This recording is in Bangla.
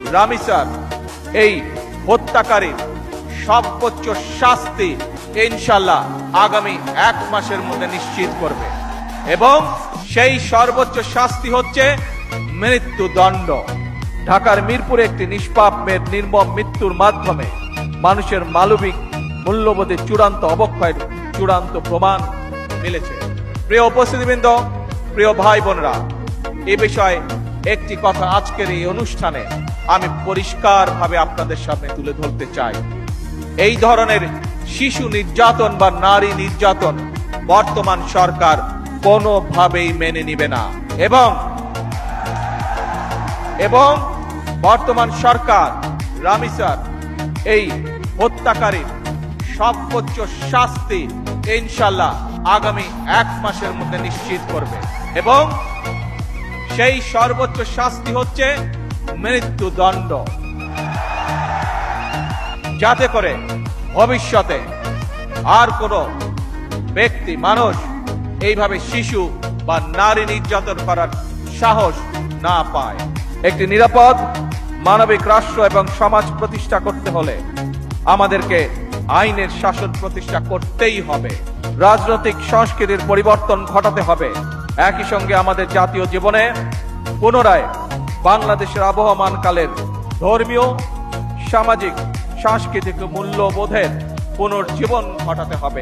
রামিসার এই হত্যাকারীর সর্বোচ্চ শাস্তি ইনশাআল্লাহ আগামী 1 মাসের মধ্যে নিশ্চিত করবে এবং সেই সর্বোচ্চ শাস্তি হচ্ছে মৃত্যুদণ্ড। ঢাকার মিরপুরে একটি নিষ্পাপ মেয়ের নির্মম মৃত্যুর মাধ্যমে মানুষের মানবিক মূল্যবোধের চূড়ান্ত অবক্ষয়ের চূড়ান্ত প্রমাণ মিলেছে। প্রিয় উপস্থিতিবৃন্দ, প্রিয় ভাই বোনরা, এ বিষয়ে একটি কথা আজকের এই অনুষ্ঠানে আমি পরিষ্কারভাবে আপনাদের সামনে তুলে ধরতে চাই। এই ধরনের শিশু নির্যাতন বা নারী নির্যাতন বর্তমান সরকার কোনোভাবেই মেনে নিবে না এবং বর্তমান সরকার রামিসার এই হত্যাকারীর সর্বোচ্চ শাস্তি ইনশাআল্লাহ আগামী 1 মাসের মধ্যে নিশ্চিত করবে এবং সেই সর্বোচ্চ শাস্তি হচ্ছে মৃত্যুদণ্ড, যাতে করে ভবিষ্যতে আর কোনো ব্যক্তি মানুষ এইভাবে শিশু বা নারী নির্যাতন করার সাহস না পায়। একটি নিরাপদ মানবিক রাষ্ট্র এবং সমাজ প্রতিষ্ঠা করতে হলে আমাদেরকে আইনের শাসন প্রতিষ্ঠা করতেই হবে। রাজনৈতিক সংস্কৃতির পরিবর্তন ঘটাতে হবে। একই সঙ্গে আমাদের জাতীয় জীবনে পুনরায় বাংলাদেশের আবহমানকালের ধর্মীয়, সামাজিক, সাংস্কৃতিক মূল্যবোধের পুনর্জীবন ঘটাতে হবে।